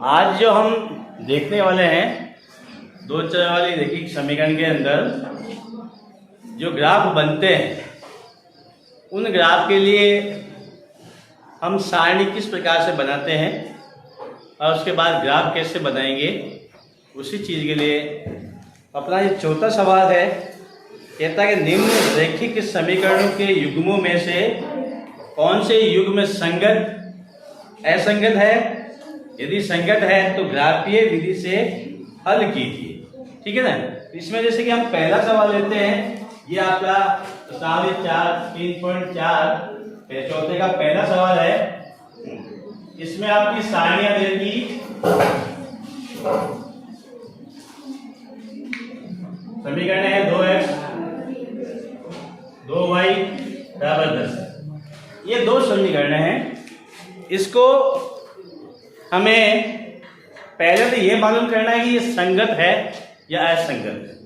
आज जो हम देखने वाले हैं दो चर वाली रैखिक समीकरण के अंदर जो ग्राफ बनते हैं उन ग्राफ के लिए हम सारणी किस प्रकार से बनाते हैं और उसके बाद ग्राफ कैसे बनाएंगे, उसी चीज़ के लिए अपना ये चौथा सवाल है। कहता है कि निम्न रैखिक समीकरणों के युग्मों में से कौन से युग्म संगत असंगत है, यदि संगत है तो ग्राफीय विधि से हल कीजिए। ठीक है ना। इसमें जैसे कि हम पहला सवाल लेते हैं, ये आपका 3.4 चौथे का पहला सवाल है। इसमें आपकी सारणियां देगी समीकरण है 2x 2y बराबर 10। ये दो समीकरण हैं। इसको हमें पहले तो ये मालूम करना है कि ये संगत है या असंगत है।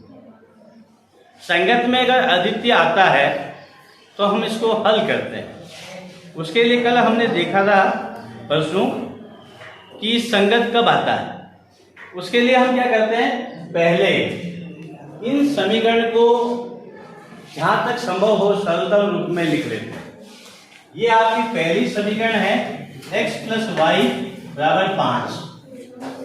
संगत में अगर अद्वितीय आता है तो हम इसको हल करते हैं। उसके लिए कल हमने देखा था परसों कि संगत कब आता है। उसके लिए हम क्या करते हैं, पहले इन समीकरण को जहाँ तक संभव हो सरलतम रूप में लिख लेते हैं। ये आपकी पहली समीकरण है x + y बराबर 5।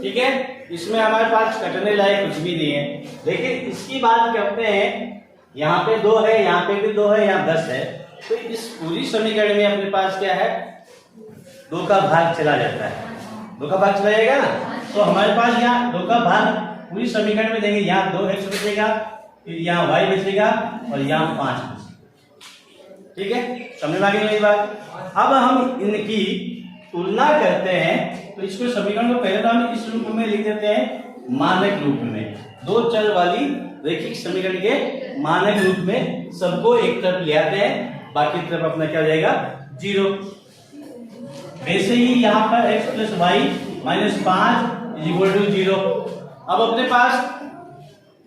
ठीक है। इसमें हमारे पास कटने लायक कुछ भी नहीं है। लेकिन इसकी बात करते हैं, यहाँ पे 2 है, यहाँ पे भी 2 है, यहाँ 10 है, तो इस पूरी समीकरण में अपने पास क्या है, 2 का भाग चला जाता है। 2 का भाग चला जाएगा ना, तो हमारे पास यहाँ 2 का भाग पूरी समीकरण में देंगे। यहाँ 2x बचेगा, फिर यहाँ y बचेगा और यहाँ 5 बचेगा। ठीक है, समझ में आ गई मेरी बात। अब हम इनकी तुलना करते हैं, तो इसको समीकरण को पहले तो हम इस रूप में लिख देते हैं, मानक रूप में। दो चर वाली रैखिक समीकरण के मानक रूप में सबको एक तरफ ले आते हैं, बाकी तरफ अपना क्या हो जाएगा, 0। वैसे ही यहाँ पर x + y - 5 = 0। अब अपने पास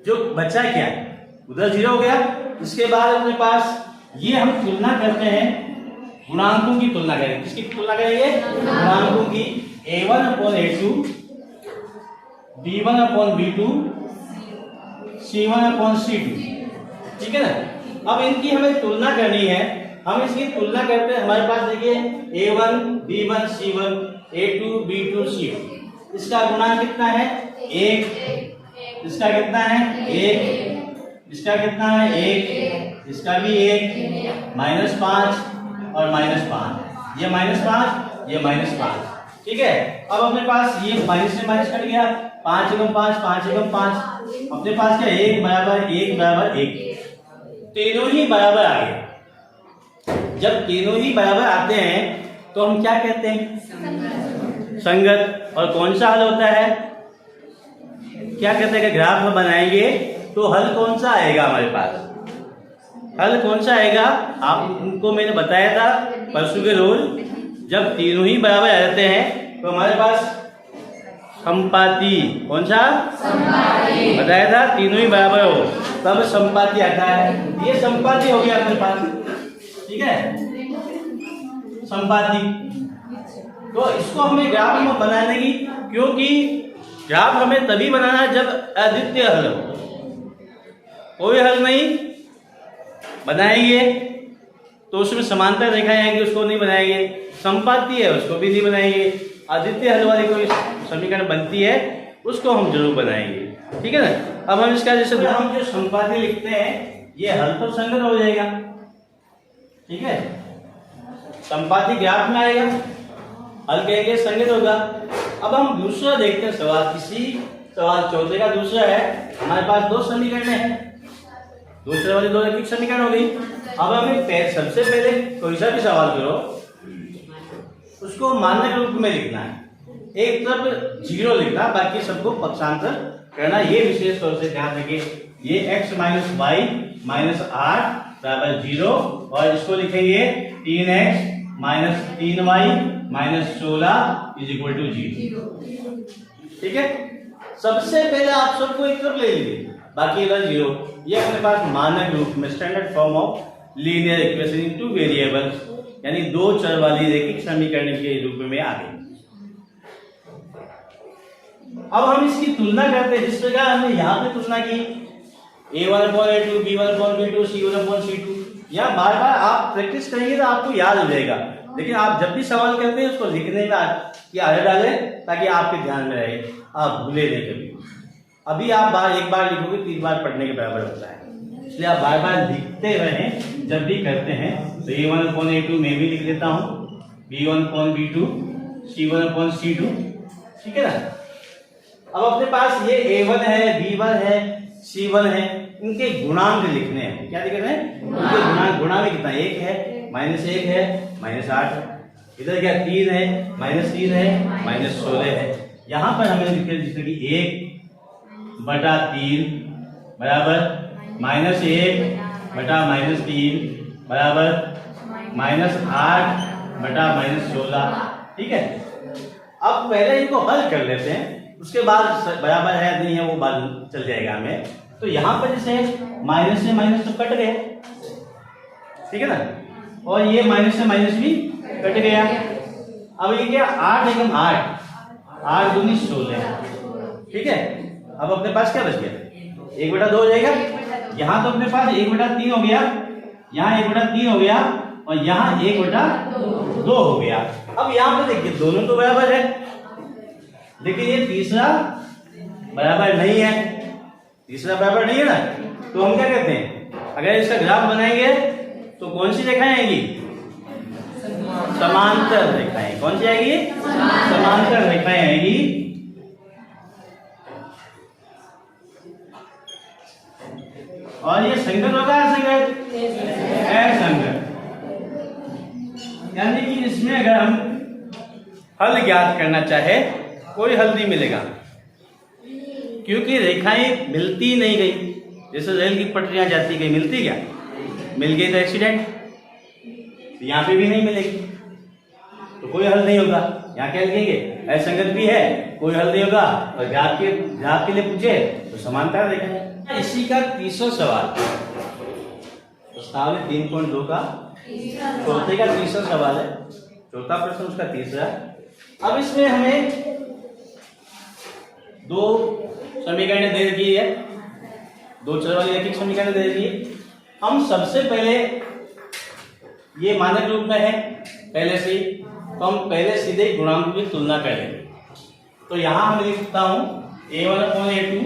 जो बचा क्या है, उधर 0 हो गया। इसके बाद अपने पास ये हम तुलना करते हैं, गुणांकों की तुलना करेंगे। किसकी तुलना करेंगे, गुणांकों की। a1/a2 b1/b2 c1/c2। ठीक है ना। अब इनकी हमें तुलना करनी है। हम इसकी तुलना करते हैं, हमारे पास देखिए a1 b1 c1 a2 b2 c2। इसका गुणांक कितना है, 1। इसका कितना है, 1। इसका कितना है, 1। इसका भी 1, -5 और -5। ये -5, ये -5। ठीक है। अब अपने पास ये माइनस से माइनस कट गया, 5 × 5 5 × 5। अपने पास क्या, 1 बराबर 1 बराबर 1, तीनों ही बराबर आ गए। जब तीनों ही बराबर आते हैं तो हम क्या कहते हैं, संगत। और कौन सा हल होता है, क्या कहते हैं कि ग्राफ में बनाएंगे तो हल कौन सा आएगा हमारे पास, हल कौन सा आएगा। आप उनको मैंने बताया था परसों के रोज, जब तीनों ही बराबर आ जाते हैं तो हमारे पास संपाती, कौन सा, संपाती बताया था, तीनों ही बराबर हो तब संपाती आता है। ये संपाती हो गया अपने पास। ठीक है, संपाती। तो इसको हमें ग्राफ में बनाने की, क्योंकि ग्राफ हमें तभी बनाना है जब अद्वितीय हल हो। कोई हल नहीं बनाएंगे तो उसमें समांतर रेखा आएगी, उसको नहीं बनाएंगे। संपाती है, उसको भी नहीं बनाएंगे। अद्वितीय हल वाली कोई समीकरण बनती है उसको हम जरूर बनाएंगे। ठीक है ना। अब हम इसका जैसे हम जो संपाती लिखते हैं, ये हल तो संगत हो जाएगा। ठीक है, संपाती ग्राफ में आएगा, हल कहेंगे संगत होगा। अब हम दूसरा देखते हैं सवाल। इसी सवाल चौथे का दूसरा है, हमारे पास 2 समीकरण है, दूसरे वाली 2 रैखिक समीकरण हो गई। अब हमें सबसे पहले कोई सा भी सवाल करो, उसको मानक रूप में लिखना है। एक तरफ 0 लिखना, बाकी सबको पक्षांतर करना। ये विशेष तौर से ध्यान रखिए। ये x - y - 8 बराबर 0, और इसको लिखेंगे 3x - 3y - 16 = 0। ठीक है। सबसे पहले आप सबको एक तरफ ले लीजिए, बाकी इधर 0। ये अपने पास मानक रूप में standard form of linear equation in 2 variables, यानी 2 चर वाली रैखिक समीकरण के रूप में आ गई। अब हम इसकी तुलना करते हैं जिस प्रकार हमने यहाँ पे तुलना की A1/A2, B1/B2, C1/C2। यहाँ बार बार आप प्रैक्टिस करेंगे तो आपको याद हो जाएगा, लेकिन आप जब भी सवाल करते हैं उसको लिखने में की आदत डालें ताकि आपके ध्यान में रहे, आप भूले नहीं कभी। अभी आप एक बार लिखोगे 3 बार पढ़ने के बराबर होता है, इसलिए आप बार बार लिखते रहें जब भी करते हैं। तो A1/A2 मैं भी लिख देता हूँ, B1/B2, C1/C2, ठीक है ना। अब अपने पास ये A1 है, B1 है, C1 है, इनके गुणांक लिखने हैं। क्या लिखने हैं? इनके गुणांक कितना? 1 है, -1 है, -8 है, इधर क्या 3 है, -3 है, -16 है। यहाँ पर हमें लिखे जैसे कि 1/3 बराबर -1/-3 बराबर -8/-16, ठीक है। अब पहले इनको हल कर लेते हैं, उसके बाद बराबर है नहीं है वो बाद चल जाएगा हमें। तो यहाँ पर जैसे माइनस से माइनस तो कट गया, ठीक है ना, और ये माइनस से माइनस भी कट गया। अब ये क्या 8 एकम 8, 8 दूनी 16, ठीक है। अब अपने पास क्या बच गया? 1/2 हो जाएगा। यहाँ तो अपने पास 1/3 हो गया, यहाँ 1/3 हो गया, और यहाँ 1/2 हो गया। अब यहाँ पे देखिए दोनों तो बराबर है, लेकिन ये तीसरा बराबर नहीं है, तीसरा बराबर नहीं है ना। तो हम क्या कहते हैं, अगर इसका ग्राफ बनाएंगे तो कौन सी रेखाएं आएगी? समांतर रेखाएं। कौन सी आएगी? समांतर रेखाएं आएगी। और ये संगत होगा असंगत? असंगत। यानी कि इसमें अगर हम हल ज्ञात करना चाहे कोई हल नहीं मिलेगा, क्योंकि रेखाएं मिलती नहीं गई। जैसे रेल की पटरियां जाती गई, मिलती क्या? मिल गई तो एक्सीडेंट, यहाँ पे भी नहीं मिलेगी तो कोई हल नहीं होगा। यहाँ क्या लिखेंगे? असंगत भी है, कोई हल नहीं होगा। और ग्राफ के लिए पूछे तो समांतर रेखा। इसी का तीसरा सवाल प्रश्नावली 3.2 का चौथे का तीसरा सवाल है, चौथा प्रश्न उसका तीसरा। अब इसमें हमें 2 समीकरण दे दी है, 2 चर वाली रैखिक समीकरण दे दी है। हम सबसे पहले ये मानक रूप में है पहले से, तो हम पहले सीधे गुणांक की तुलना कर लेंगे। तो यहाँ हम लिखता हूँ A1/A2,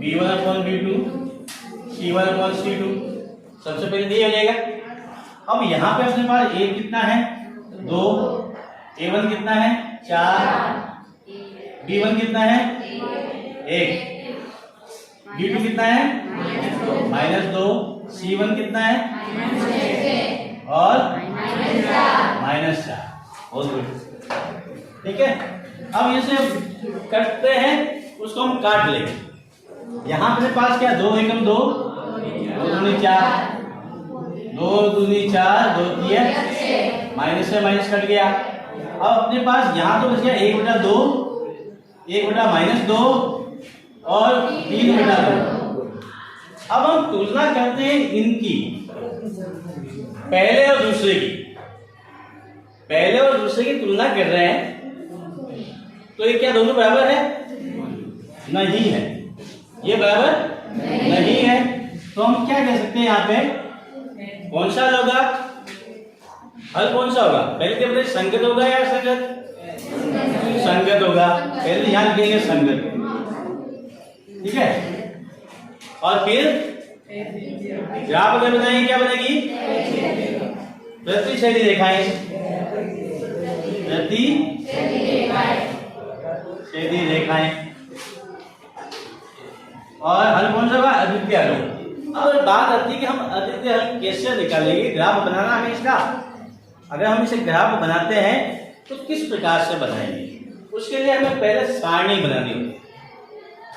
B1/B2, C1/C2, सबसे पहले ये हो जाएगा। अब यहाँ पे अपने पास A कितना है? 2, A1 कितना है? 4, B1 कितना है? 1, B2 कितना है? -2, C1 कितना है? और -4। बहुत गुड, ठीक है। अब इसे करते हैं, उसको हम काट लेंगे। यहाँ अपने पास क्या 2 एकम 2, 2 दूनी 4, 2 दूनी 4, 2 3 माइनस से माइनस कट गया। अब अपने पास यहाँ तो बच गया 1/2, 1/-2 और 3/2। अब हम तुलना करते हैं इनकी, पहले और दूसरे की। पहले और दूसरे की तुलना कर रहे हैं, तो ये क्या दोनों बराबर है? नहीं है, ये बराबर नहीं है। तो हम क्या कह सकते हैं यहाँ पे, कौन सा होगा हल? कौन सा होगा? पहले क्या बताइए, संगत होगा या असंगत? संगत होगा। पहले यहाँ लिखेंगे संगत, ठीक है। और फिर ग्राफ अगर बनाएंगे क्या बनेगी? प्रतिच्छेदी रेखाएं, प्रतिच्छेदी रेखाएं। और हल कौन सा होगा? अद्वितीय हल। अब बात आती है कि हम अद्वितीय हल कैसे निकालेंगे? ग्राफ बनाना हमें इसका, अगर हम इसे ग्राफ बनाते हैं तो किस प्रकार से बनाएंगे? उसके लिए हमें पहले सारणी बनानी होगी।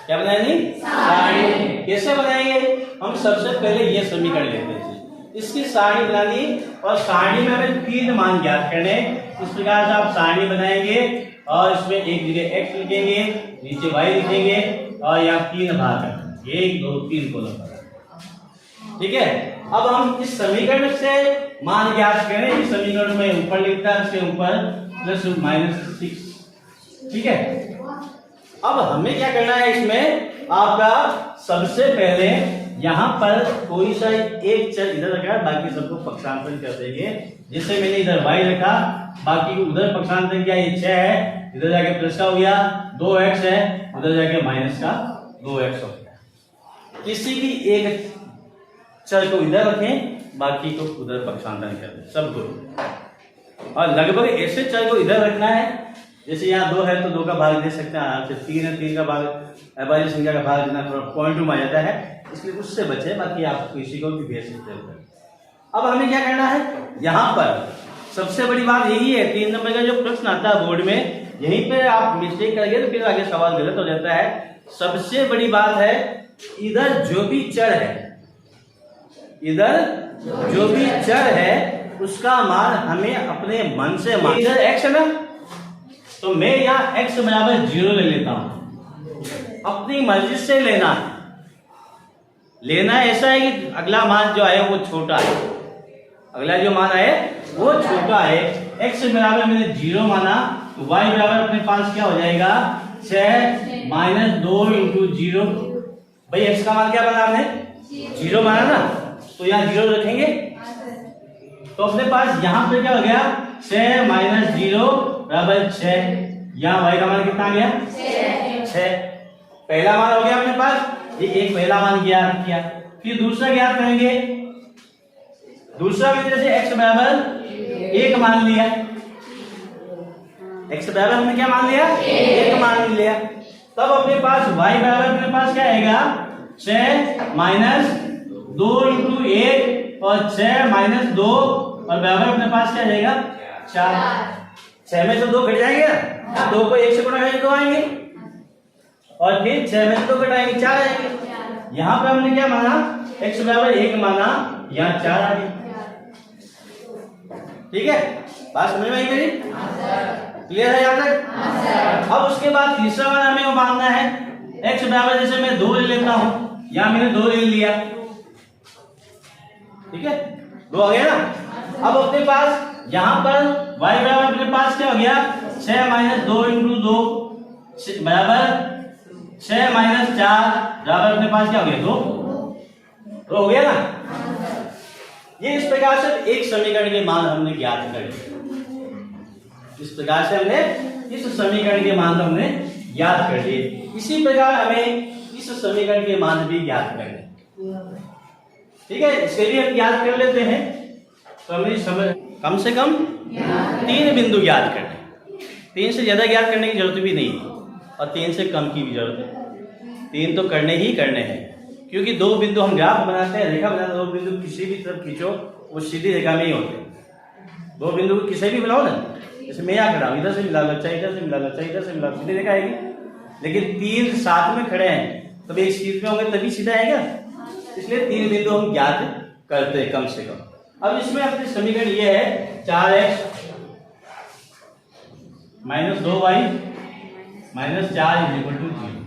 क्या बनाएंगे? सारणी। कैसे बनाएंगे? हम सबसे पहले ये समीकरण लेते हैं, इसकी सारणी बनानी, और सारणी में हमें 3 मान ज्ञात करने। इस प्रकार से आप सारणी बनाएंगे और इसमें एक जगह x लिखेंगे, नीचे y लिखेंगे, और यहाँ 3 भाग है, 1 2 3 कॉलम, ठीक है। अब हम इस समीकरण से मान ज्ञात करें। इस समीकरण में ऊपर लिखता है, इसके ऊपर +-6, ठीक है। अब हमें क्या करना है इसमें, आपका सबसे पहले यहां पर कोई सा एक चर इधर रखा है, बाकी सबको पक्षांतरण कर देंगे। जैसे मैंने इधर y रखा, बाकी को उधर पक्षांतरण किया, ये 6 है, इधर जाके प्लस का हो गया, 2x है, उधर जाके माइनस का 2x हो गया। किसी भी एक चर को इधर रखें, बाकी को उधर पक्षांतरण कर दें, सबको। और लगभग ऐसे चर को इधर रखना है, जैसे यहाँ 2 है तो 2 का भाग दे सकते हैं आराम से, 3 है 3 का भाग, अभाज्य संख्या का भाग देना थोड़ा पॉइंट में आ जाता है, इसलिए उससे बचे, बाकी आप किसी को भी भेज सकते हैं। अब हमें क्या करना है, यहाँ पर सबसे बड़ी बात यही है, 3 नंबर का जो प्रश्न आता है बोर्ड में, यहीं पे आप मिस्टेक करेंगे तो फिर आगे सवाल गलत हो जाता है। सबसे बड़ी बात है, इधर जो भी चर है, इधर जो भी चर है उसका मान हमें अपने मन से मान, इधर x है ना, तो मैं यहाँ x बराबर 0 ले लेता हूं, अपनी मर्जी से लेना है। लेना ऐसा है कि अगला मान जो आए वो छोटा है, अगला जो मान आए वो छोटा है। x बराबर मैंने 0 माना, तो y बराबर अपने पास क्या हो जाएगा, 6 माइनस 2 इंटू 0। भाई x का मान क्या बना आपने, 0 माना ना, तो यहाँ 0 रखेंगे, तो अपने पास यहाँ पे क्या हो गया, 6 माइनस 0 बराबर 6। यहाँ y का मान कितना आ गया, 6। पहला मान हो गया अपने पास, ये एक पहला मान ज्ञात किया। फिर दूसरा ज्ञात करेंगे, दूसरा में जैसे x बराबर 1 मान लिया, x बराबर हमने क्या मान लिया, 1 मान लिया। तब अपने पास y बराबर अपने पास क्या आएगा, 6 माइनस 2 इंटू 1 और 6 माइनस 2 और बराबर अपने पास क्या जाएगा, 4। 6 में से 2 घट जाएंगे ना, 2 को 1 से गुणा करेंगे 2 आएंगे, और फिर 6 में से 2 घटाएंगे 4 आएंगे। यहाँ पे हमने क्या माना, x बराबर 1 माना, यहाँ 4 आ गए। ठीक है, बात समझ में आई मेरी, क्लियर है यहाँ तक। अब उसके बाद तीसरा वाला हमें वो मानना है, x बराबर जैसे मैं 2 ले लेता हूं, यहाँ मैंने 2 ले लिया, ठीक है, 2 आ गया ना। अब अपने पास यहाँ पर y बराबर अपने पास क्या हो गया, 6 माइनस 2 इंटू 2 बराबर 6 माइनस 4 बराबर अपने पास क्या हो गया, 2। तो हो गया ना। ये इस प्रकार से एक समीकरण के मान हमने ज्ञात कर लिए, इस प्रकार से हमने इस समीकरण के मान हमने ज्ञात कर लिए। इसी प्रकार हमें इस समीकरण के मान भी ज्ञात करने, ठीक है, इसके लिए हम ज्ञात कर लेते हैं। तो हमें समझ कम से कम 3 बिंदु ज्ञात करने, 3 से ज्यादा ज्ञात करने की जरूरत भी नहीं और 3 से कम की भी जरूरत है, 3 तो करने ही करने हैं, क्योंकि 2 बिंदु हम ग्राफ बनाते हैं, रेखा बनाते हैं, 2 बिंदु किसी भी तरफ खींचो वो सीधी रेखा में ही होते। 2 बिंदु किसी भी मिलाओ ना, जैसे मैं यहाँ खड़ा हूँ, इधर से मिला लो, चाहे इधर से मिला लो, चाहे इधर से मिला लो, सीधी रेखा आएगी। लेकिन 3 साथ में खड़े हैं तब एक सीध में होंगे तभी सीधा आएगा, इसलिए 3 बिंदु हम ज्ञात करते हैं कम से कम। अब इसमें अपने समीकरण ये है, 4x minus 2y minus 4 is equal to 0।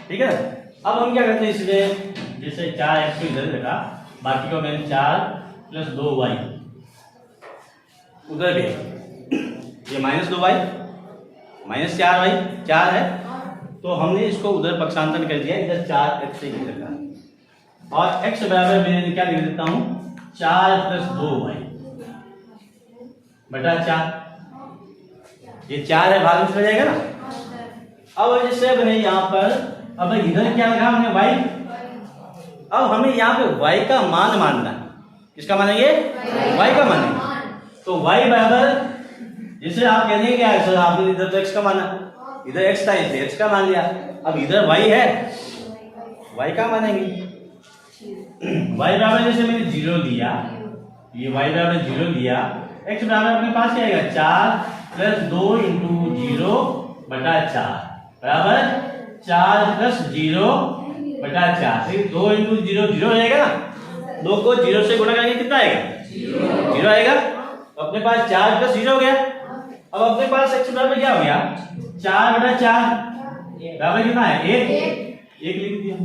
ठीक है, अब हम क्या करते हैं, इसमें जैसे 4x को इधर रखा, बाकी को मैंने 4 प्लस 2y उधर भी, ये माइनस 2y माइनस 4y 4 है, तो हमने इसको उधर पक्षांतरण कर दिया, इधर 4x से ही रखा, और x बराबर मैंने क्या लिख देता हूं, 4 प्लस 2y बटा 4। ये 4 है, भाग में चला जाएगा ना। अब जैसे बने यहाँ पर, अब इधर क्या लगा हमने y, अब हमें यहाँ पे y का मान मानना है। किसका मानेंगे, y का मानेंगे। तो y बराबर, जैसे आप कहते क्या है सर, आपने इधर तो x का माना, इधर x था, इधर x का मान लिया, अब इधर y है, y का मानेंगे। y बराबर जैसे मैंने 0 दिया, ये y बराबर 0 दिया, x बराबर अपने पास क्या आएगा, 4 प्लस 2 इंटू 0 बटा 4 बराबर 4 प्लस 0 बटा 4। 2 इंटू 0 0 हो जाएगा ना, 2 को 0 से गुणा करेंगे कितना आएगा, 0 आएगा। तो अपने पास 4 प्लस 0 हो गया। अब अपने पास x बराबर क्या हो गया, 4 बटा 4 बराबर कितना है, 1 लिख दिया।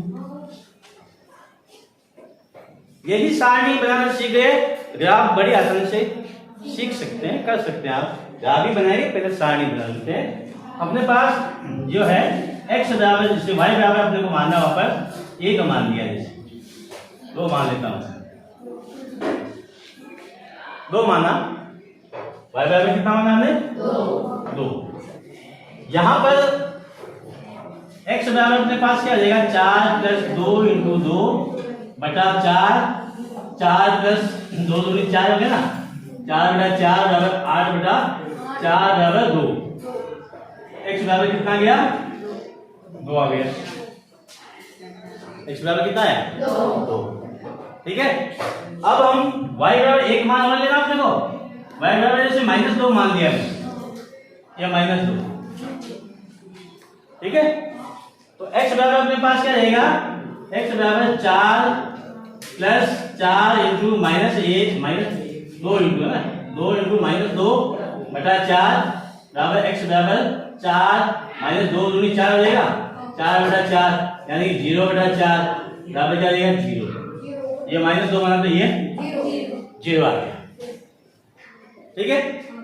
यही सारणी बनाना सीख गए, ग्राफ बड़ी आसानी से सीख सकते हैं, कर सकते हैं आप। ग्राफ भी बनाएंगे, पहले सारणी बना लेते हैं। अपने पास जो है x बराबर जिससे y बराबर अपने को मानना वहां पर a का मान दिया, जैसे 2 मान लेता हूं, 2 माना, y बराबर कितना माना हमने 2। यहां पर x बराबर अपने पास क्या हो जाएगा 4 + 2 × 2 बटा 4, 4 + 2 दूनी 4 हो गया ना, 4 बटा 4 बराबर 8 बटा 4 बराबर 2। x बराबर कितना आ गया 2 आ गया। x बराबर कितना है 2। ठीक है, अब हम y बराबर 1 मान और लेना अपने को, y बराबर जैसे -2 मान दिया या -2। ठीक है, तो x बराबर अपने पास क्या रहेगा, x बराबर 4 + 4 × -1 -2 × ना 2 × -2 बटा 4 बराबर x बराबर 4 - 2 दूनी 4 हो जाएगा, 4 बटा 4 यानी 0 बटा 4 बराबर क्या रहेगा 0। ये -2 बना तो ये 0 आ गया। ठीक है,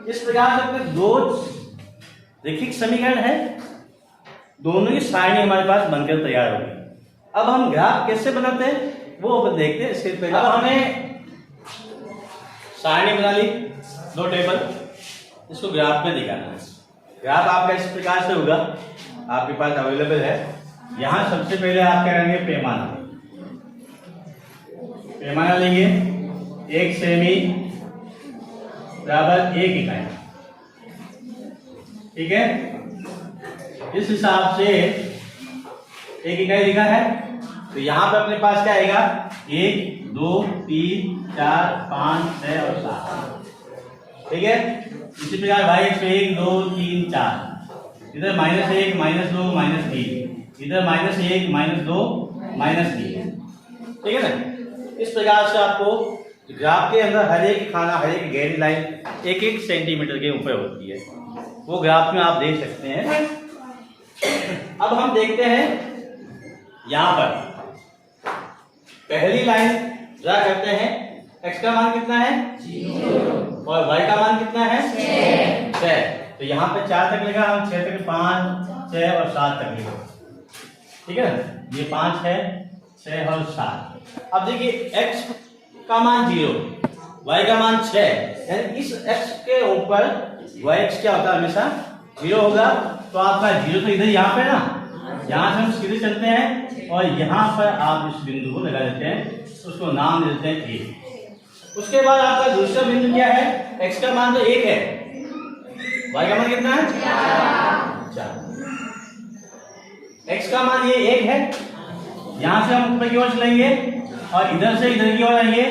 इस प्रकार से अपने दो रैखिक समीकरण है, दोनों की सारणी हमारे पास बनकर तैयार हो गई। अब हम ग्राफ कैसे बनाते हैं वो अब देखते हैं। इसके पहले अब हमें सारणी बना ली, 2 टेबल, इसको ग्राफ में दिखाना है। ग्राफ आपका इस प्रकार से होगा, आपके पास अवेलेबल है। यहां सबसे पहले आप क्या करेंगे, पैमाना लेंगे, 1 सेमी बराबर 1 इकाई। ठीक है, इस हिसाब से 1 इकाई लिखा है, तो यहां पे अपने पास क्या आएगा 1 2 3 4 5 6 और 7। ठीक है, इसी प्रकार y अक्ष पे 1 2 3 4, इधर -1 -2 -3, इधर -1 -2 -3। ठीक है ना, इस प्रकार से आपको ग्राफ के अंदर हर एक खाना, हर एक गहरी लाइन 1-1 सेंटीमीटर के ऊपर होती है, वो ग्राफ में आप देख सकते हैं। अब हम देखते हैं यहां पर पहली लाइन ड्रा करते हैं, x का मान कितना है 0 और y का मान कितना है 6। तो यहाँ पे 4 तक लेगा, हम 6 तक 5 6 और 7 तक लेगा। ठीक है ना, ये 5 है 6 और 7। अब देखिए x का मान 0, y का मान 6, यानी इस x के ऊपर y x क्या होता है हमेशा 0 होगा। तो आपका 0 तो इधर यहाँ पे ना, यहाँ से हम सीधे चलते हैं और यहाँ पर आप इस बिंदु को लगा देते हैं, उसको नाम देते हैं a। उसके बाद आपका दूसरा बिंदु क्या है, x का मान तो 1 है, y का मान कितना है 4। x का मान ये 1 है, यहां से हम ऊपर की ओर चलेंगे और इधर से इधर की ओर आएंगे,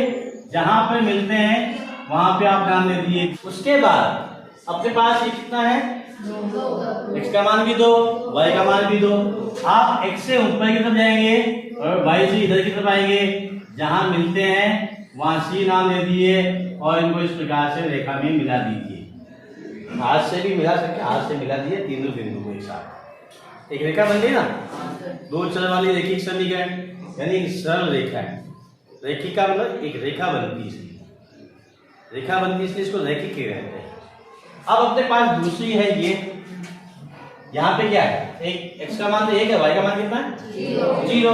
जहां पर मिलते हैं वहां पे आप नाम दे दिए। उसके बाद अपने पास ये कितना है, x का मान भी 2, y का मान भी 2। आप x से ऊपर की तरफ जाएंगे और y से इधर की तरफ आएंगे, जहां मिलते हैं वहां सी नाम दे दिए और इनको इस प्रकार से रेखा में मिला दीजिए। हाथ से भी मिला सकते, हाथ से मिला दिए तीनों बिंदु को एक साथ, एक रेखा बन गई ना। 2 चर वाली रैखिक समीकरण यानी एक सरल रेखा है। रेखिका मतलब एक रेखा बनती है, इसलिए रेखा बनती है, इसलिए इसको रैखिक कहते हैं। अब अपने पास दूसरी है ये, यहाँ पे क्या है, एक x का मान तो 1 है, y का मान कितना है 0।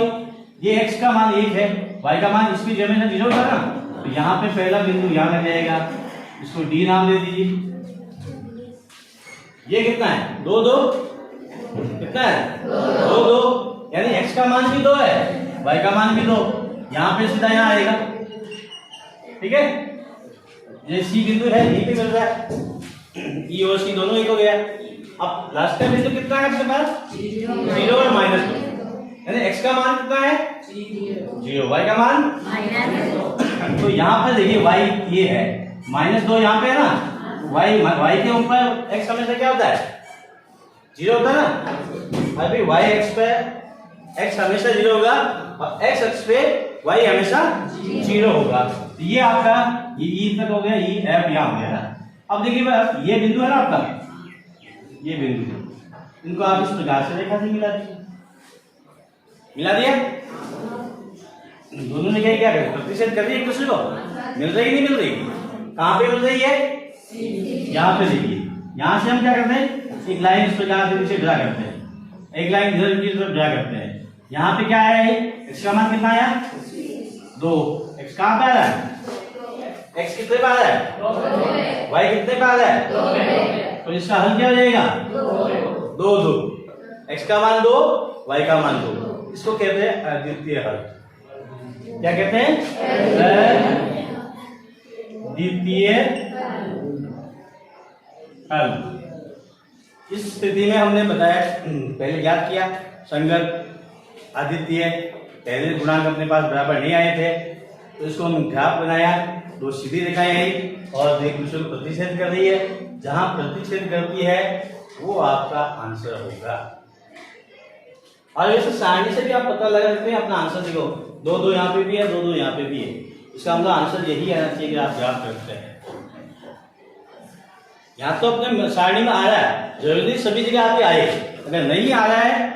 ये x का मान 1 है, y का मान इसकी जगह में 0 था ना, तो यहाँ पे पहला बिंदु यहाँ लग जाएगा, इसको d नाम दे दीजिए। ये कितना है 2 2, कितना है 2 2, यानी x का मान भी 2 है, y का मान भी 2, यहाँ पे सीधा यहाँ आएगा। ठीक है, ये सी बिंदु है, यहीं पे मिल रहा है, ई और सी दोनों एक हो गया। अब लास्ट का बिंदु कितना है अपने पास 0 और -2, यानी x का मान कितना है 0, y का मान -2। तो यहाँ पर देखिए y ये है, -2 यहाँ पे है ना, y के ऊपर x हमेशा क्या होता है 0 होता है ना। अभी y x पे x हमेशा 0 होगा और x अक्ष पे y हमेशा 0 होगा। तो ये आपका ये e तक हो गया, e f यहाँ हो गया ना। अब देखिए ये बिंदु है ना आपका, ये बिंदु, इनको आप इस प्रकार से रेखा से मिला दीजिए। मिला दिया, दोनों ने क्या करें प्रतिशत कर दिया एक दूसरे को, मिल रही नहीं मिल रही, कहाँ पे मिल रही है यहाँ पे। देखिए यहाँ से हम क्या करते हैं एक लाइन इस प्रकार से नीचे ड्रा करते हैं, एक लाइन इधर की तरफ ड्रा करते हैं। यहाँ पे क्या है, x का मान कितना आया 2, x कहाँ पे आ रहा है, x कितने पे आ रहा है, y कितने पे आ रहा है, तो इसका हल क्या हो जाएगा 2 2, x का मान 2, y का मान 2। इसको कहते हैं अद्वितीय हल। क्या कहते हैं, अद्वितीय हल। इस स्थिति में हमने बताया, पहले याद किया, संगत अद्वितीय, पहले गुणांक अपने पास बराबर नहीं आए थे, तो इसको हम ग्राफ बनाया, 2 सीधी रेखाएं आई और एक दूसरे को प्रतिच्छेद कर रही है। जहां प्रतिच्छेद करती है वो आपका आंसर होगा। और वैसे सारणी से भी आप पता लगा सकते हैं अपना आंसर। देखो 2 2 यहाँ पे भी है, 2 2 यहाँ पे भी है, इसका मतलब आंसर यही आना चाहिए कि आप ग्राफ करते हैं। यहाँ तो अपने सारणी में आ रहा है, जरूरी सभी जगह आप आए, अगर नहीं आ रहा है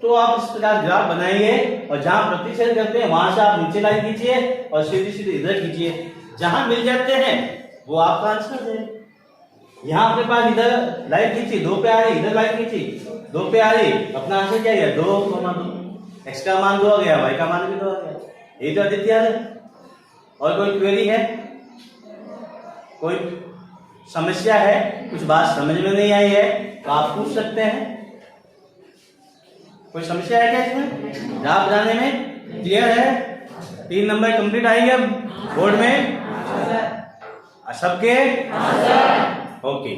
तो आप इस प्रकार ग्राफ बनाएंगे और जहां प्रतिच्छेद करते हैं वहां से आप नीचे लाइन खींचिए और सीधी सीधी इधर खींचिए। जहां मिल जाते हैं वो आपका आंसर है। यहाँ अपने पास इधर लाइन खींची, 2 पे आ रही, इधर लाइन खींची, 2 पे आ रही, अपना आंसर क्या है 2 2, x का मान 2 आ गया, y का मान भी 2 आ गया। यही तो अद्वितीय है। और कोई क्वेरी है, कोई समस्या है, कुछ बात समझ में नहीं आई है तो आप पूछ सकते हैं। कोई समस्या है क्या इसमें, ग्राफ बनाने में? क्लियर है? 3 नंबर कंप्लीट आएंगे अब बोर्ड में सबके? ओके।